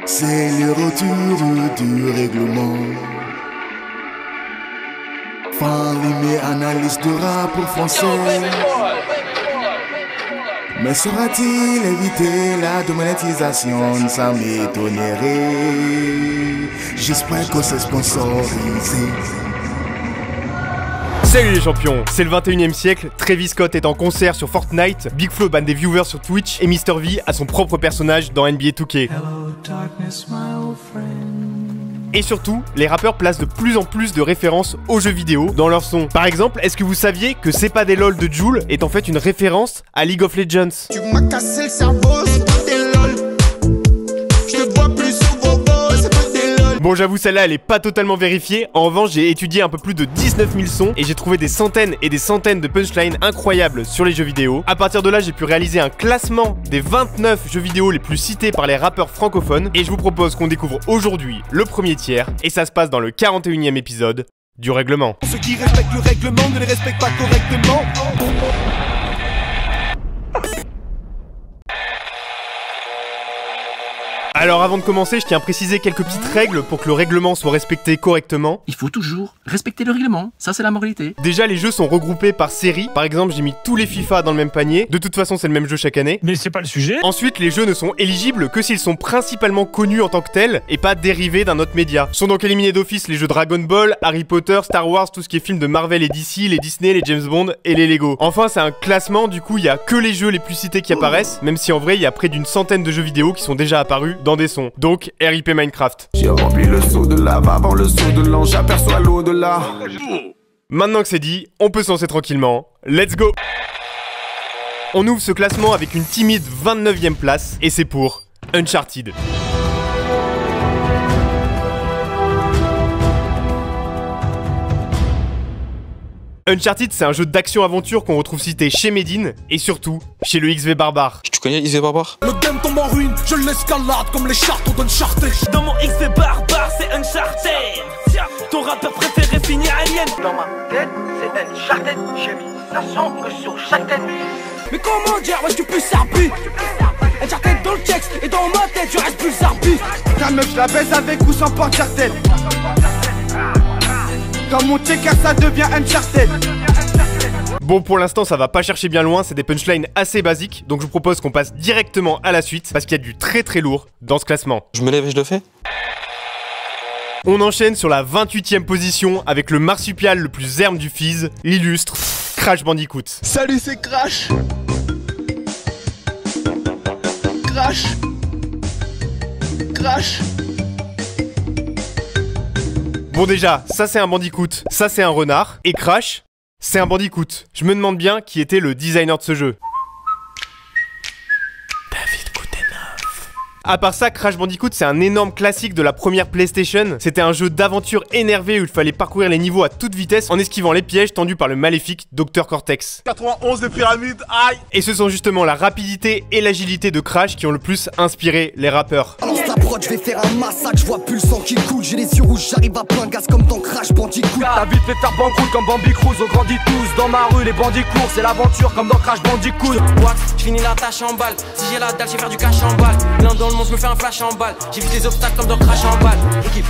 C'est le retour du règlement. Finally, analyse de rap pour français. Mais saura-t-il éviter la démonétisation? Ça m'étonnerait. J'espère que c'est sponsorisé. Salut les champions, c'est le 21e siècle, Travis Scott est en concert sur Fortnite, Big Flo banne des viewers sur Twitch et Mr V a son propre personnage dans NBA 2K. Et surtout, les rappeurs placent de plus en plus de références aux jeux vidéo dans leurs sons. Par exemple, est-ce que vous saviez que C'est pas des LOL de Jul est en fait une référence à League of Legends? Tu m'as cassé le cerveau, c'est pas des lol. Je te vois plus sur vos beaux, c'est pas des lol. Bon, j'avoue, celle-là, elle est pas totalement vérifiée. En revanche, j'ai étudié un peu plus de 19 000 sons et j'ai trouvé des centaines et des centaines de punchlines incroyables sur les jeux vidéo. À partir de là, j'ai pu réaliser un classement des 29 jeux vidéo les plus cités par les rappeurs francophones et je vous propose qu'on découvre aujourd'hui le premier tiers et ça se passe dans le 41e épisode du règlement. Ceux qui respectent le règlement ne les respectent pas correctement. Alors avant de commencer, je tiens à préciser quelques petites règles pour que le règlement soit respecté correctement. Il faut toujours respecter le règlement, ça c'est la moralité. Déjà, les jeux sont regroupés par série. Par exemple, j'ai mis tous les FIFA dans le même panier. De toute façon, c'est le même jeu chaque année. Mais c'est pas le sujet. Ensuite, les jeux ne sont éligibles que s'ils sont principalement connus en tant que tels et pas dérivés d'un autre média. Sont donc éliminés d'office les jeux Dragon Ball, Harry Potter, Star Wars, tout ce qui est film de Marvel et DC, les Disney, les James Bond et les Lego. Enfin, c'est un classement, du coup, il y a que les jeux les plus cités qui apparaissent, même si en vrai, il y a près d'une centaine de jeux vidéo qui sont déjà apparus dans des sons. Donc, RIP Minecraft. J'ai rempli le seau de lave avant le saut de l'an, j'aperçois l'au-delà. Maintenant que c'est dit, on peut se lancer tranquillement. Let's go! On ouvre ce classement avec une timide 29e place, et c'est pour Uncharted. Uncharted, c'est un jeu d'action-aventure qu'on retrouve cité chez Medine, et surtout, chez le XV Barbare. Tu connais XV Barbare? Le game tombe en ruine, je l'escalade comme les chartes d'Uncharted. Dans mon XV Barbare, c'est Uncharted. Ton rappeur préféré finit alien. Dans ma tête, c'est Uncharted. J'ai mis ça sombre sur chaque tête. Mais comment dire, ouais tu peux sarpi. Uncharted dans le texte et dans ma tête, je reste plus sarpi. Ta meuf, je la baise avec ou sans porte-cartel. Dans mon TK, ça devient Uncharted. Bon, pour l'instant, ça va pas chercher bien loin, c'est des punchlines assez basiques, donc je vous propose qu'on passe directement à la suite, parce qu'il y a du très très lourd dans ce classement. Je me lève et je le fais? On enchaîne sur la 28e position avec le marsupial le plus zerme du Fizz, l'illustre Crash Bandicoot. Salut, c'est Crash. Crash. Crash. Bon déjà, ça c'est un Bandicoot, ça c'est un renard, et Crash, c'est un Bandicoot. Je me demande bien qui était le designer de ce jeu. David Koutenov. À part ça, Crash Bandicoot, c'est un énorme classique de la première PlayStation. C'était un jeu d'aventure énervé où il fallait parcourir les niveaux à toute vitesse en esquivant les pièges tendus par le maléfique Dr Cortex. 91 de pyramide, aïe. Et ce sont justement la rapidité et l'agilité de Crash qui ont le plus inspiré les rappeurs. Alors ça prod, je vais faire un massacre, je vois plus le sang qui coule, j'ai les yeux rouges, j'arrive à plein gaz comme dans Crash Bandicoot. Ta vie te fait faire banqueroute comme Bambi Cruz. On grandit tous dans ma rue, les bandits courent. C'est l'aventure comme dans Crash Bandicoot. Je finis la tâche en balle. Si j'ai la dalle, j'ai faire du cash en balle. L'un dans le monde, je me fais un flash en balle. J'évite les obstacles comme dans Crash en balle.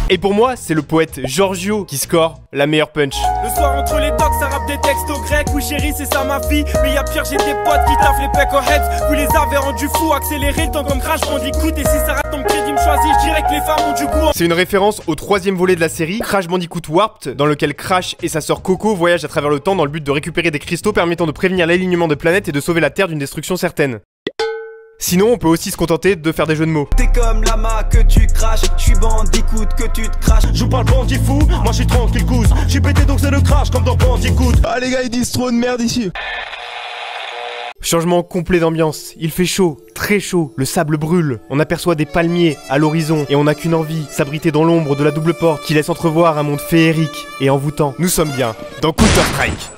Et pour moi, c'est le poète Giorgio qui score la meilleure punch. Le soir entre les docks, ça rappe des textes au grec. Oui chérie, c'est ça ma fille. Mais y'a pire, j'ai des potes qui taffent les pecs aux heads. Vous les avez rendus fous, accélérez le temps comme Crash Bandicoot. Et si ça rate ton crédit, me choisit, je dirais que les femmes ont du goût. C'est une référence au 3e volet de la série, Crash Bandicoot Warped, dans lequel Crash et sa sœur Coco voyagent à travers le temps dans le but de récupérer des cristaux permettant de prévenir l'alignement de planètes et de sauver la Terre d'une destruction certaine. Sinon, on peut aussi se contenter de faire des jeux de mots. T'es comme lama que tu craches, je suis Bandicoot que tu te craches. Je parle bandit fou, moi je suis tranquille goose. Je suis pété donc c'est le crash comme dans Bandicoot. Ah les gars, ils disent trop de merde ici. Changement complet d'ambiance, il fait chaud, très chaud, le sable brûle, on aperçoit des palmiers à l'horizon et on n'a qu'une envie, s'abriter dans l'ombre de la double porte qui laisse entrevoir un monde féerique et envoûtant. Nous sommes bien dans Counter-Strike.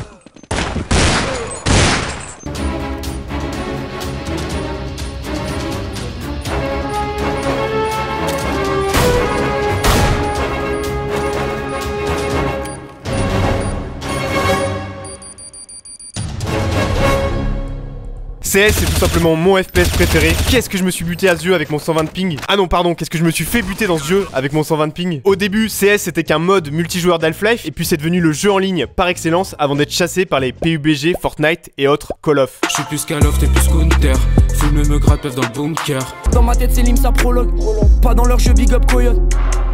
CS c'est tout simplement mon FPS préféré. Qu'est-ce que je me suis buté à ce jeu avec mon 120 de ping. Ah non pardon, qu'est-ce que je me suis fait buter dans ce jeu avec mon 120 de ping. Au début, CS c'était qu'un mode multijoueur d'Half-Life, et puis c'est devenu le jeu en ligne par excellence avant d'être chassé par les PUBG, Fortnite et autres Call of. Je suis plus qu'un loft et plus Counter. Fume me gratte dans le bunker. Dans ma tête c'est lim ça prologue. Pas dans leur jeu big up Coyote.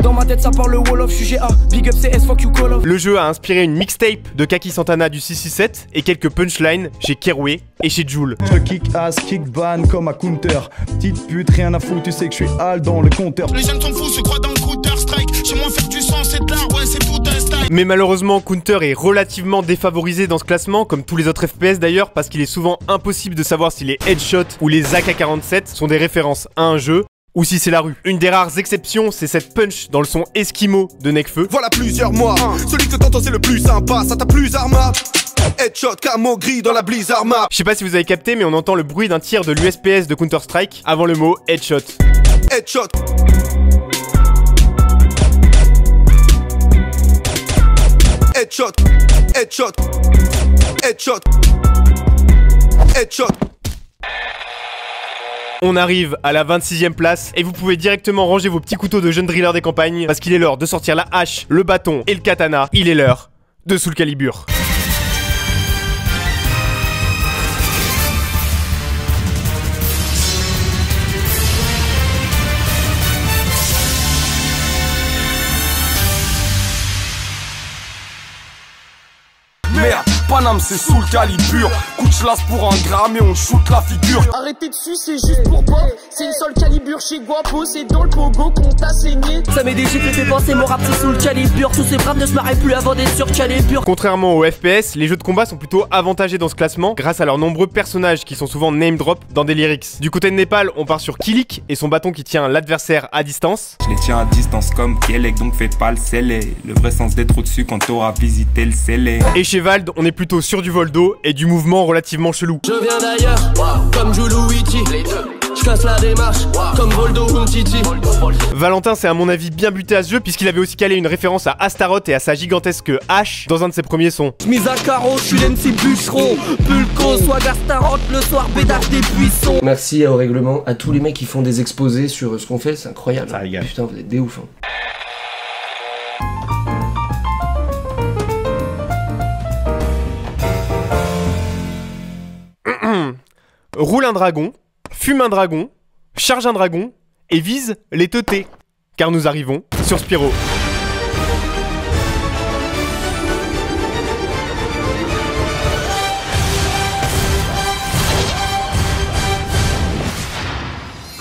Dans ma tête ça parle le wall of, je suis GA. Big up CS fuck you Call of. Le jeu a inspiré une mixtape de Kaki Santana du 667 et quelques punchlines chez Keroué et chez Jul. Je kick ass, kick ban comme à Counter. Petite pute, rien à foutre, tu sais que je suis hal dans le compteur. Les jeunes sont fous, se croient dans le Counter Strike. Chez moi faire du sang c'est de l'art, ouais c'est tout un style. Mais malheureusement Counter est relativement défavorisé dans ce classement, comme tous les autres FPS d'ailleurs, parce qu'il est souvent impossible de savoir si les headshots ou les AK-47 sont des références à un jeu, ou si c'est la rue. Une des rares exceptions, c'est cette punch dans le son Eskimo de Nekfeu. Voilà plusieurs mois, celui que t'entends c'est le plus sympa, ça t'a plus arma. Headshot, camo gris dans la blizzard map. Je sais pas si vous avez capté, mais on entend le bruit d'un tir de l'USPS de Counter-Strike avant le mot headshot. Headshot. Headshot. Headshot. Headshot. Headshot. On arrive à la 26e place et vous pouvez directement ranger vos petits couteaux de jeunes drillers des campagnes parce qu'il est l'heure de sortir la hache, le bâton et le katana. Il est l'heure de Soul Calibur. Merde, Paname c'est Soul Calibur. Coup de chlasse pour un gramme et on shoot la figure. Arrêtez dessus, c'est juste pour Bob. C'est une Soul Calibur chez Guapo, c'est dans le pogo qu'on t'a saigné. Ça met des chiffres et fait penser mon rap c'est Soul Calibur. Tous ces braves ne se marraient plus avant d'être sur Calibur. Contrairement aux FPS, les jeux de combat sont plutôt avantagés dans ce classement grâce à leurs nombreux personnages qui sont souvent name drop dans des lyrics. Du côté de Népal, on part sur Kilik et son bâton qui tient l'adversaire à distance. Je les tiens à distance comme Kelek, donc fais pas le scellé. Le vrai sens d'être au-dessus quand t'auras visité le scellé. Et chez Vald, on est plutôt sur du Voldo et du mouvement relativement chelou. Je viens d'ailleurs, comme Juluiti. Je casse la démarche, comme Voldo ou Titi. Valentin s'est à mon avis bien buté à ce jeu puisqu'il avait aussi calé une référence à Astaroth et à sa gigantesque hache dans un de ses premiers sons. Mise à carreau, je suis l'MC bûcheron. Pulco, soit Astaroth, le soir bédage des buissons. Merci au règlement, à tous les mecs qui font des exposés sur ce qu'on fait, c'est incroyable. Ça régale. Putain, vous êtes des ouf. Roule un dragon, fume un dragon, charge un dragon et vise les teutés. Car nous arrivons sur Spyro.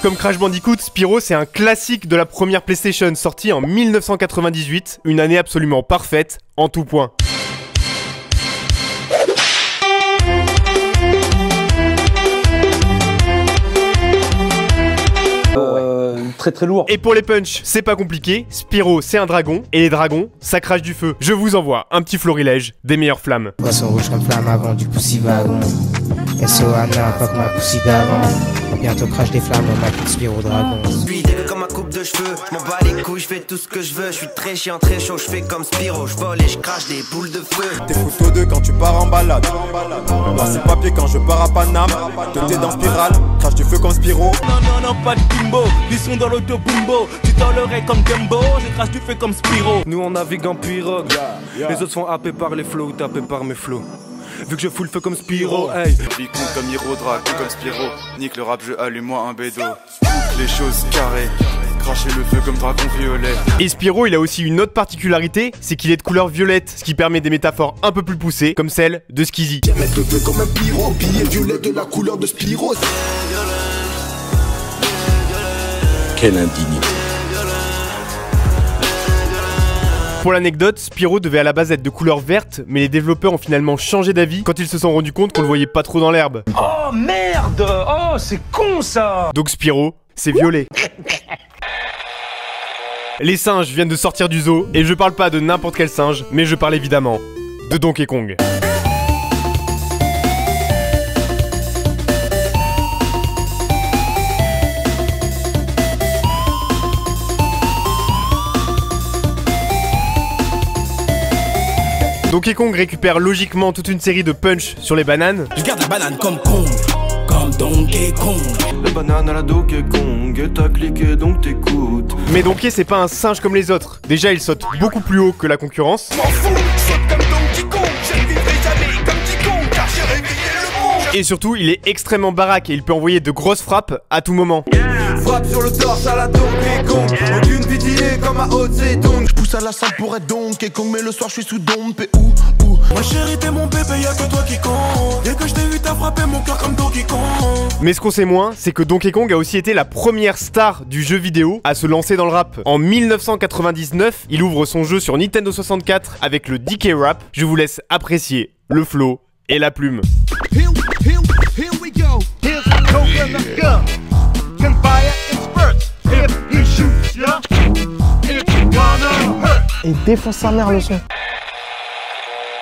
Comme Crash Bandicoot, Spyro c'est un classique de la première PlayStation sorti en 1998, une année absolument parfaite en tout point. Très lourd. Et pour les punchs, c'est pas compliqué. Spyro, c'est un dragon. Et les dragons, ça crache du feu. Je vous envoie un petit florilège des meilleures flammes. Poisson rouge comme flamme avant du poussi wagon. SOANA, fuck ma poussi d'avant. Bientôt crache des flammes dans ma petite Spyro dragon. Je suis dégueu comme ma coupe de cheveux. Je m'en bats les couilles, je fais tout ce que je veux. Je suis très chiant, très chaud, je fais comme Spyro. Je vole et je crache des boules de feu. T'es photo 2 quand tu pars en balade. Passer papier quand je pars à Paname. T'es dans spirale, crache du feu comme Spyro. Non, pas de bimbo. Ils sont dans l'autobumbo. Tu dans l'oreille comme Dumbo. Je crache du feu comme Spyro. Nous on navigue en pirogue. Les autres sont happés par les flows ou tapés par mes flows. Vu que je fous le feu comme Spyro, hey. Bicon comme Hiro, dragon comme Spyro. Nique le rap, je allume-moi un bédo. Les choses carrées, cracher le feu comme dragon violet. Et Spyro, il a aussi une autre particularité, c'est qu'il est de couleur violette, ce qui permet des métaphores un peu plus poussées, comme celle de Skizzy. J'aime mettre le feu comme un pyro, billet violet de la couleur de Spyro. Quelle indignité. Pour l'anecdote, Spyro devait à la base être de couleur verte, mais les développeurs ont finalement changé d'avis quand ils se sont rendus compte qu'on le voyait pas trop dans l'herbe. Oh merde! Oh c'est con ça! Donc Spyro, c'est violet. Les singes viennent de sortir du zoo, et je parle pas de n'importe quel singe, mais je parle évidemment de Donkey Kong. Donkey Kong récupère logiquement toute une série de punch sur les bananes. Je garde la banane comme Kong. Kong. comme Donkey Kong. Le banane à la Donkey Kong, t'as cliqué donc t'écoutes. Mais Donkey c'est pas un singe comme les autres. Déjà il saute beaucoup plus haut que la concurrence. M'en fous, saute comme Donkey Kong. Je ne vivrai jamais comme Kong, car j'ai réveillé le monde. Et surtout il est extrêmement baraque et il peut envoyer de grosses frappes à tout moment. Frappe sur le torse à la Donkey Kong. Aucune vidéo comme à Haute Zedong. Je pousse à la salle pour être Donkey Kong, mais le soir je suis sous Dompe. Ma chérie t'es mon bébé, y'a que toi qui compte. Dès que je t'ai vu t'as frappé mon cœur comme Donkey Kong. Mais ce qu'on sait moins, c'est que Donkey Kong a aussi été la première star du jeu vidéo à se lancer dans le rap. En 1999, il ouvre son jeu sur Nintendo 64 avec le DK Rap. Je vous laisse apprécier le flow et la plume. Here we go. Here's the Cobra, let's go. Can fire in spurts. If he shoots ya, it's gonna hurt. Et défonce sa mère le son.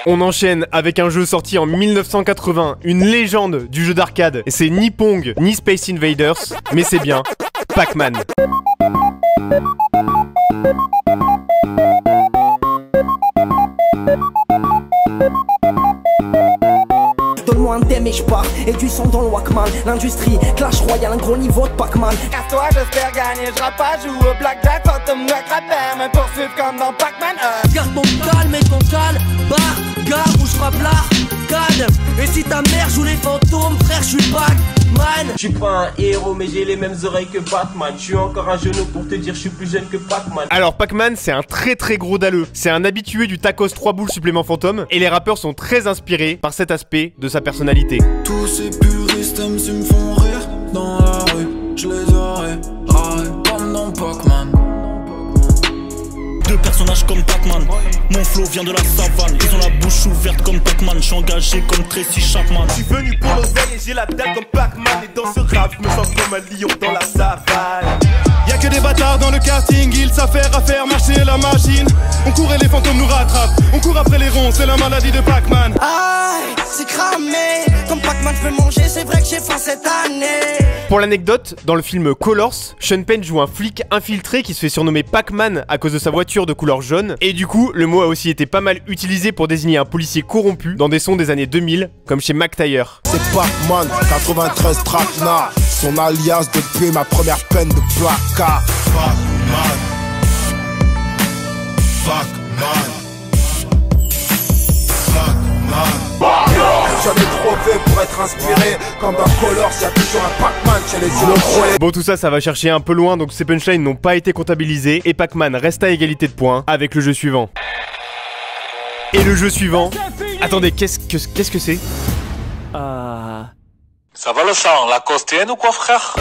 On enchaîne avec un jeu sorti en 1980, une légende du jeu d'arcade. C'est ni Pong, ni Space Invaders, mais c'est bien Pac-Man. Donne-moi un thème et je pars, et du son dans le Walkman. L'industrie, Clash Royale, un gros niveau de Pac-Man. Casse-toi, j'espère gagner, je rappe pas, joue au blackjack, fantôme de crapin, me poursuivre comme dans Pac-Man. Garde ton calme et ton calme, barre, gare où je frappe l'arcade. Et si ta mère joue les fantômes, frère, je suis Pac-Man. Je suis pas un héros, mais j'ai les mêmes oreilles que Batman. Je suis encore un genou pour te dire, je suis plus jeune que Pac-Man. Alors Pac-Man, c'est un très gros dalleux. C'est un habitué du tacos 3 boules supplément fantôme. Et les rappeurs sont très inspirés par cet aspect de sa personnalité. Tous ces puristes MC me font rire dans la rue, je les aurais comme dans Pac-Man. Deux personnages comme Pac-Man, mon flow vient de la savane. Ils ont la bouche ouverte comme Pac-Man, je suis engagé comme Tracy Chapman. Je suis venu pour l'oseille et j'ai la dalle comme Pac-Man. Et dans ce rap, je me sens comme un lion dans la savane. Y'a que des bâtards dans le karting, ils savent faire marcher la machine. On court et les fantômes nous rattrapent, on court après les ronds, c'est la maladie de Pac-Man. Aïe, c'est cramé, comme Pac-Man je peux manger, c'est vrai que j'ai faim cette année. Pour l'anecdote, dans le film Colors, Sean Penn joue un flic infiltré qui se fait surnommer Pac-Man à cause de sa voiture de couleur jaune. Et du coup, le mot a aussi été pas mal utilisé pour désigner un policier corrompu dans des sons des années 2000, comme chez Mac Taylor. C'est Pac-Man, 93 Traquenard. Son alias depuis ma première peine de placard. Pac-Man. J'en ai trop fait pour être inspiré. Comme dans Colors, y'a toujours un Pac-Man chez les yeux. Bon, tout ça, ça va chercher un peu loin, donc ces punchlines n'ont pas été comptabilisés. Et Pac-Man reste à égalité de points avec le jeu suivant. Et le jeu suivant... Attendez, qu'est-ce que c'est? Ça va le sang, la costienne ou quoi, frère?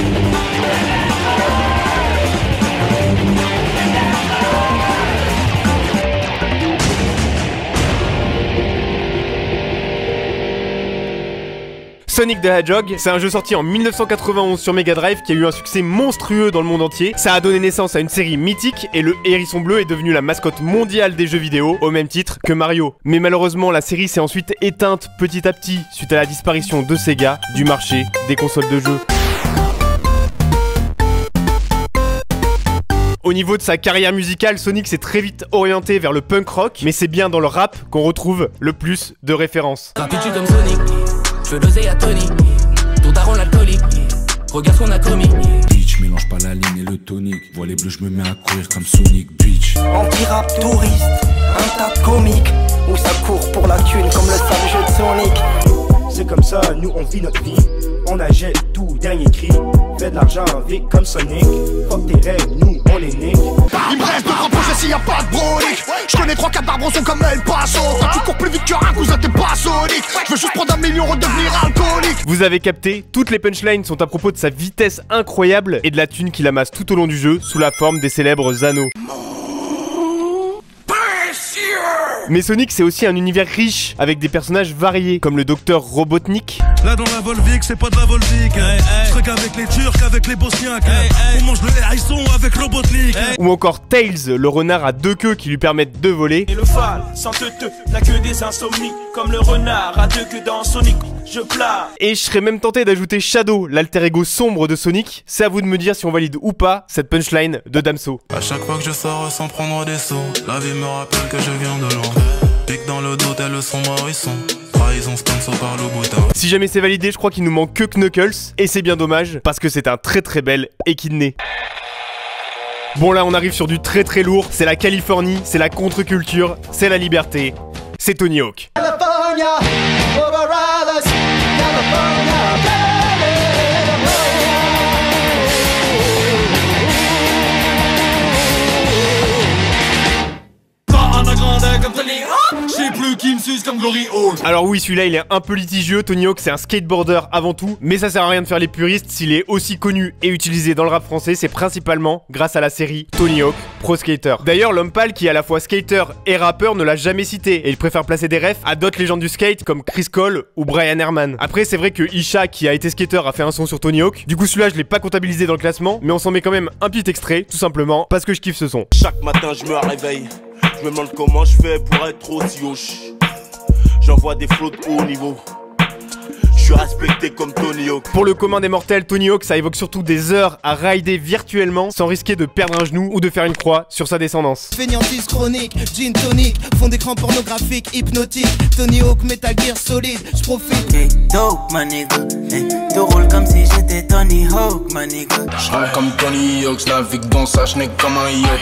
Sonic the Hedgehog, c'est un jeu sorti en 1991 sur Mega Drive qui a eu un succès monstrueux dans le monde entier. Ça a donné naissance à une série mythique et le hérisson bleu est devenu la mascotte mondiale des jeux vidéo, au même titre que Mario. Mais malheureusement, la série s'est ensuite éteinte petit à petit suite à la disparition de Sega du marché des consoles de jeux. Au niveau de sa carrière musicale, Sonic s'est très vite orienté vers le punk rock, mais c'est bien dans le rap qu'on retrouve le plus de références. Rapide comme Sonic, je veux l'oseille à Tony. Ton daron l'alcoolique, regarde son anatomie. Bitch, mélange pas la ligne et le tonique. Vois les bleus, je me mets à courir comme Sonic, bitch. Anti-rap touriste, un tas de comiques, où ça court pour la thune comme le sale jeu de Sonic. C'est comme ça, nous on vit notre vie. On achète tout, dernier cri. Fait de l'argent avec comme Sonic. Fuck tes rêves, nous on les nique. Il me reste 2 grands projets s'il y a pas de brolique. Je connais 3-4 barbons sont comme El Paso. Toi tu cours plus vite qu'un cousin, t'es pas Sonic. Je veux juste prendre 1 million, redevenir alcoolique. Vous avez capté, toutes les punchlines sont à propos de sa vitesse incroyable et de la thune qu'il amasse tout au long du jeu sous la forme des célèbres anneaux. Mais Sonic c'est aussi un univers riche avec des personnages variés comme le docteur Robotnik. Là dans la Volvic c'est pas de la Volvic. Je serai qu'avec les Turcs, avec les Bosniaques. On mange le hérisson avec Robotnik. Ou encore Tails, le renard à 2 queues qui lui permettent de voler. Et le phare, sans teuteux, n'a que des insomnies. Comme le renard à 2 queues dans Sonic, je plane. Et je serais même tenté d'ajouter Shadow, l'alter ego sombre de Sonic. C'est à vous de me dire si on valide ou pas cette punchline de Damso. À chaque fois que je sors sans prendre des sauts, la vie me rappelle que je viens de loin. Pique dans le dos, tel le son Morrison. Trahison sponsor par le boutin. Si jamais c'est validé, je crois qu'il nous manque que Knuckles. Et c'est bien dommage, parce que c'est un très très bel Echidné. Bon là on arrive sur du très très lourd. C'est la Californie, c'est la contre-culture, c'est la liberté. C'est Tony Hawk. California, over us, California. Je sais plus qui me suce comme Glory Hall. Alors oui, celui-là il est un peu litigieux. Tony Hawk c'est un skateboarder avant tout, mais ça sert à rien de faire les puristes. S'il est aussi connu et utilisé dans le rap français, c'est principalement grâce à la série Tony Hawk Pro Skater. D'ailleurs, l'homme pâle qui est à la fois skater et rappeur ne l'a jamais cité, et il préfère placer des refs à d'autres légendes du skate comme Chris Cole ou Brian Herman. Après c'est vrai que Isha qui a été skater a fait un son sur Tony Hawk. Du coup celui-là je l'ai pas comptabilisé dans le classement, mais on s'en met quand même un petit extrait, tout simplement parce que je kiffe ce son. Chaque matin je me réveille, je me demande comment je fais pour être aussi hoche. J'envoie des flots de haut niveau. Je suis respecté comme Tony Hawk. Pour le commun des mortels, Tony Hawk ça évoque surtout des heures à rider virtuellement sans risquer de perdre un genou ou de faire une croix sur sa descendance. Fainéantise chronique, gin tonic, fond d'écran pornographique, hypnotique. Tony Hawk, Metal Gear solide, j'profite. Hey, dope, ma nigga. Hey, tu roules comme si j'étais Tony Hawk, ma nigga. J'rappe comme Tony Hawk, j'navigue dans sa chenille comme un yacht.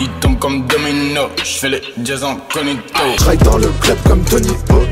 Il tombe comme domino, j'fais les jazz incognito. J'ride dans le club comme Tony Hawk.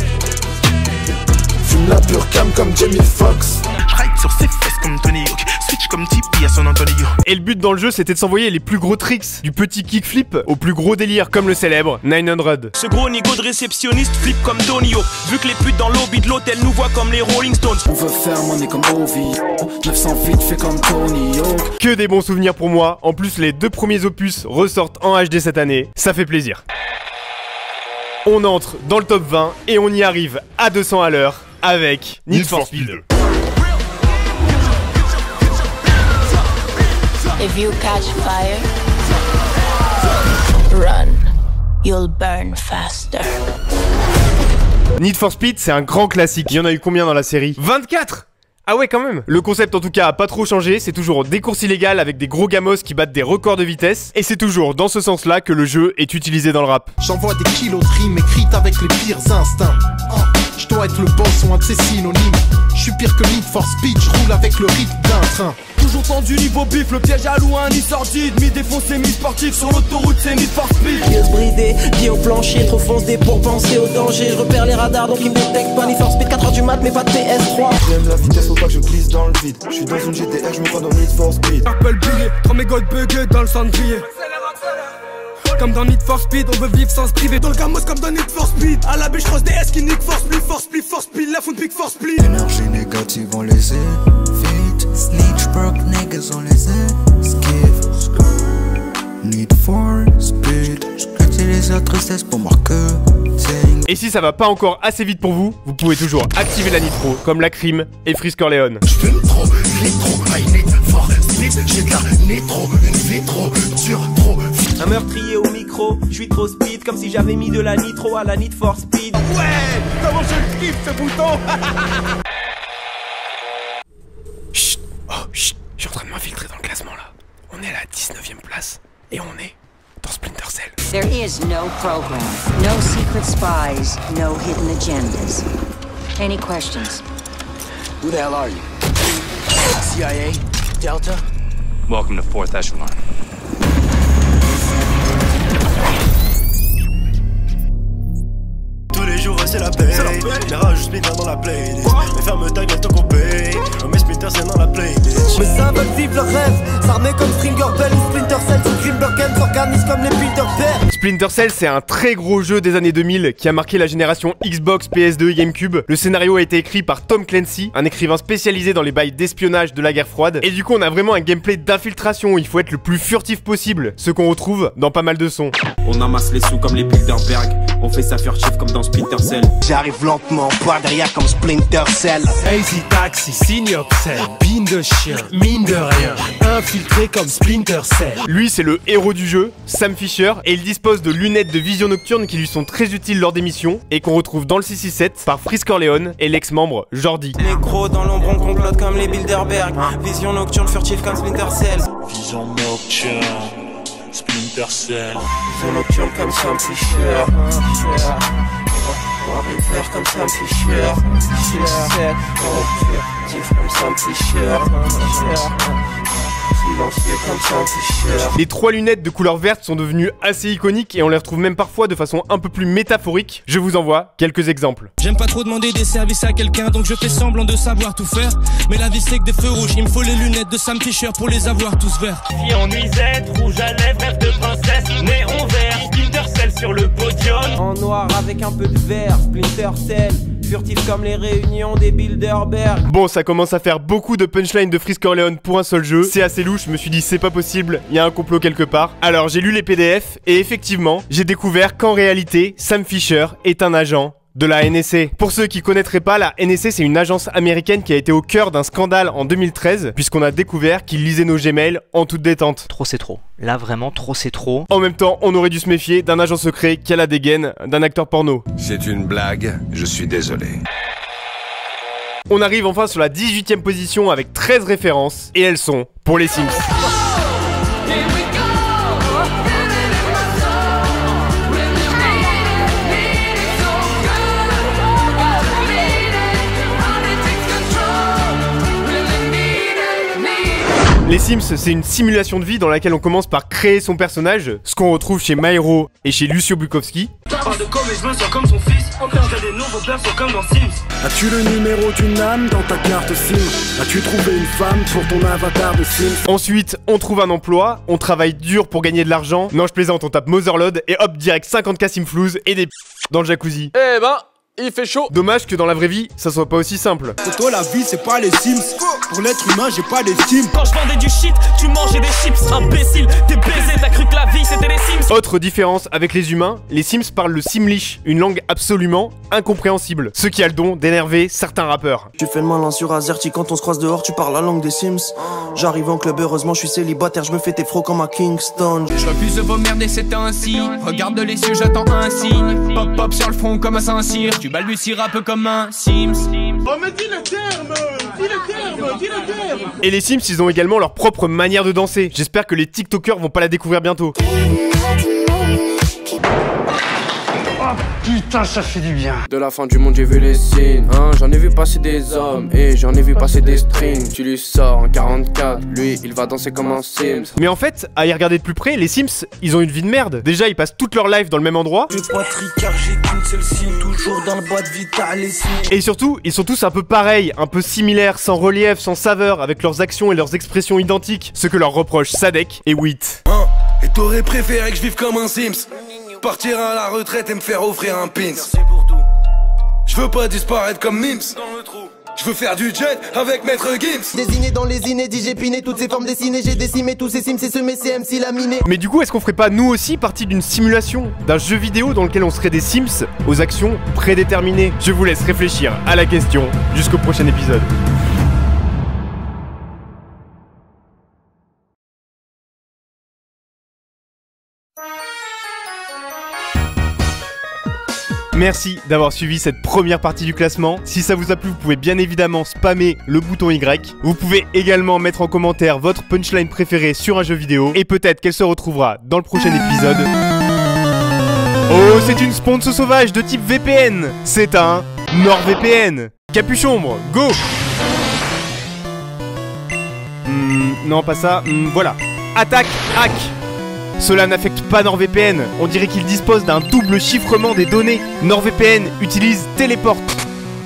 Fume la pure cam comme Jamie Foxx. J'ride sur ses fesses comme Tony Hawk. Switch comme Tipeee à San Antonio. Et le but dans le jeu c'était de s'envoyer les plus gros tricks, du petit kickflip au plus gros délire comme le célèbre 900. Ce gros nigo de réceptionniste flip comme Tony Hawk. Vu que les putes dans le lobby de l'hôtel nous voient comme les Rolling Stones. On veut faire money comme Ovi, 900 vite fait comme Tony Hawk. Que des bons souvenirs pour moi. En plus les deux premiers opus ressortent en HD cette année, ça fait plaisir. On entre dans le top 20 et on y arrive à 200 à l'heure avec Need for Speed. If you catch fire, run. You'll burn faster. Need for Speed, c'est un grand classique. Il y en a eu combien dans la série? 24! Ah ouais quand même. Le concept en tout cas a pas trop changé, c'est toujours des courses illégales avec des gros gamos qui battent des records de vitesse, et c'est toujours dans ce sens-là que le jeu est utilisé dans le rap. J'envoie des kilos de rimes écrites avec les pires instincts. Je dois être le boss ou un de ses synonymes. Je suis pire que Need for Speed, je roule avec le rythme d'un train. Toujours tendu niveau bif, le piège à loin, ni sordide, mi-défoncé, mi-sportif, sur l'autoroute c'est Need for Speed. Pieds bridés, pieds au plancher, trop foncé pour penser au danger. Je repère les radars donc ils me détectent pas. Need for Speed 4h du mat mais pas de PS3. J'aime la vitesse, faut pas que je glisse dans le vide. Je suis dans une GTR, je me crois dans Need for Speed. Apple billet, 3 mégots de buggés dans le cendrier. Comme dans Need for Speed, on veut vivre sans se priver. Dans le gamos comme dans Need for Speed. À la biche cross DS qui nique for speed, for speed, for speed. La foot pick for speed. Énergie négative, on les évite. Snitch broke niggas, on les esquive. Need for Speed. J'utilise la tristesse pour marketing. Et si ça va pas encore assez vite pour vous, vous pouvez toujours activer la nitro comme la crime et Frisk Orleans. J'fume trop, nitro, I need for speed. J'ai de la nitro, une vie trop dure, trop. Un meurtrier au micro, je suis trop speed comme si j'avais mis de la nitro à la Need for Speed. Ouais, comment je le kiffe ce bouton. Chut, oh chut, je suis en train de m'infiltrer dans le classement là. On est à la 19e place et on est dans Splinter Cell. There is no program, no secret spies, no hidden agendas. Any questions? Who the hell are you? CIA? Delta? Welcome to 4th Echelon. Tous les jours c'est la paye. Les rages Splinter dans la playlist. Mais ferme ta gueule tant qu'on paye. Mais Splinter c'est dans la playlist. Mais ça veut vivre le rêve. S'armer comme Stringer Bell ou Splinter Cell. Sous Grimbergen s'organise comme les Bilderberg. Splinter Cell c'est un très gros jeu des années 2000 qui a marqué la génération Xbox, PS2 et GameCube. Le scénario a été écrit par Tom Clancy, un écrivain spécialisé dans les bails d'espionnage de la guerre froide. Et du coup on a vraiment un gameplay d'infiltration. Il faut être le plus furtif possible. Ce qu'on retrouve dans pas mal de sons. On amasse les sous comme les Bilderberg. On fait ça furtif comme dans Splinter Cell. J'arrive lentement, pas derrière comme Splinter Cell. Easy taxi, signe Oxel, bine de chien, mine de rien, infiltré comme Splinter Cell. Lui c'est le héros du jeu, Sam Fisher, et il dispose de lunettes de vision nocturne qui lui sont très utiles lors des missions et qu'on retrouve dans le 667 par Frisk Orleans et l'ex-membre Jordi. Négro dans l'ombre on complote comme les Bilderberg. Vision nocturne furtive comme Splinter Cell. Vision nocturne, Splinter Cell. Je nocturne comme ça me fait chier. Moi Reaper comme ça me fait chier. Comme ça me fait chier. Les trois lunettes de couleur verte sont devenues assez iconiques et on les retrouve même parfois de façon un peu plus métaphorique. Je vous envoie quelques exemples. J'aime pas trop demander des services à quelqu'un, donc je fais semblant de savoir tout faire. Mais la vie c'est que des feux rouges, il me faut les lunettes de Sam Fisher pour les avoir tous verts. Fille en nuisette, rouge à lèvres, rêve de princesse, néon vert, Splinter Cell sur le podium. En noir avec un peu de vert, Splinter Cell. Furtif comme les réunions des Bilderberg. Bon, ça commence à faire beaucoup de punchlines de Freeze Corleone pour un seul jeu. C'est assez louche, je me suis dit c'est pas possible, il y a un complot quelque part. Alors j'ai lu les PDF et effectivement, j'ai découvert qu'en réalité, Sam Fisher est un agent de la NSA. Pour ceux qui connaîtraient pas, la NSA c'est une agence américaine qui a été au cœur d'un scandale en 2013 puisqu'on a découvert qu'ils lisaient nos Gmails en toute détente. Trop c'est trop. Là vraiment trop c'est trop. En même temps, on aurait dû se méfier d'un agent secret qui a la dégaine d'un acteur porno. C'est une blague, je suis désolé. On arrive enfin sur la 18e position avec 13 références et elles sont pour les Sims. Les Sims, c'est une simulation de vie dans laquelle on commence par créer son personnage, ce qu'on retrouve chez Myro et chez Lucio Bukowski. As-tu le numéro d'une âme dans ta carte SIM? As-tu trouvé une femme pour ton avatar de Sims? Ensuite, on trouve un emploi, on travaille dur pour gagner de l'argent. Non, je plaisante, on tape Motherload et hop, direct 50K Simflouz et des dans le jacuzzi. Eh ben, il fait chaud. Dommage que dans la vraie vie, ça soit pas aussi simple. Pour toi, la vie, c'est pas les Sims. Pour l'être humain, j'ai pas les Sims. Quand je vendais du shit, tu mangeais des chips. Imbécile, t'es baisé, t'as cru que la vie, c'était les Sims. Autre différence avec les humains, les Sims parlent le Simlish, une langue absolument incompréhensible. Ce qui a le don d'énerver certains rappeurs. Tu fais le malin sur Azerty, quand on se croise dehors, tu parles la langue des Sims. J'arrive en club, heureusement, je suis célibataire, je me fais tes frocs comme à Kingston. Je refuse de vos merdes et c'est ainsi. Regarde les cieux, j'attends un signe. Pop pop sur le front comme un Saint-Cyr. Tu balbutieras peu comme un Sims. Oh mais dis le terme. Dis le terme, dis le terme. Et les Sims, ils ont également leur propre manière de danser. J'espère que les TikTokers vont pas la découvrir bientôt. Oh putain, ça fait du bien. De la fin du monde, j'ai vu les signes. Hein, j'en ai vu passer des hommes et j'en ai vu passer des strings. Tu lui sors en 44, lui, il va danser comme un Sims. Mais en fait, à y regarder de plus près, les Sims, ils ont une vie de merde. Déjà, ils passent toute leur life dans le même endroit. Je pas tricard, j'ai qu'une seule sim, toujours dans le bois de Vital et sim. Et surtout, ils sont tous un peu pareils, un peu similaires, sans relief, sans saveur, avec leurs actions et leurs expressions identiques. Ce que leur reproche Sadek et Wheat. Et t'aurais préféré que je vive comme un Sims? Partir à la retraite et me faire offrir un pins. Je veux pas disparaître comme Mims. Je veux faire du jet avec Maître Gims. Désigné dans les inédits, j'ai piné toutes ces formes dessinées. J'ai décimé tous ces Sims et semé CMC laminé. Mais du coup, est-ce qu'on ferait pas nous aussi partie d'une simulation, d'un jeu vidéo dans lequel on serait des Sims aux actions prédéterminées? Je vous laisse réfléchir à la question jusqu'au prochain épisode. Merci d'avoir suivi cette première partie du classement. Si ça vous a plu, vous pouvez bien évidemment spammer le bouton Y. Vous pouvez également mettre en commentaire votre punchline préférée sur un jeu vidéo. Et peut-être qu'elle se retrouvera dans le prochain épisode. Oh, c'est une sponsor sauvage de type VPN. C'est un NordVPN. Capuchombre, go. Non, pas ça. Voilà. Attaque, hack. Cela n'affecte pas NordVPN, on dirait qu'il dispose d'un double chiffrement des données. NordVPN utilise Teleport.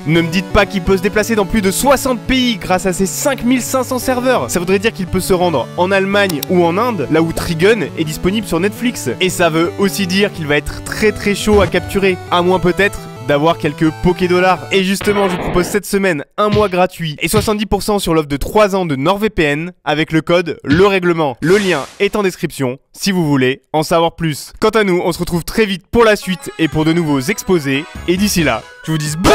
Ne me dites pas qu'il peut se déplacer dans plus de 60 pays grâce à ses 5500 serveurs. Ça voudrait dire qu'il peut se rendre en Allemagne ou en Inde, là où Trigun est disponible sur Netflix. Et ça veut aussi dire qu'il va être très chaud à capturer, à moins peut-être d'avoir quelques Pokédollars. Et justement, je vous propose cette semaine un mois gratuit et 70% sur l'offre de 3 ans de NordVPN avec le code LERèglement. Le lien est en description si vous voulez en savoir plus. Quant à nous, on se retrouve très vite pour la suite et pour de nouveaux exposés. Et d'ici là, je vous dis BAH!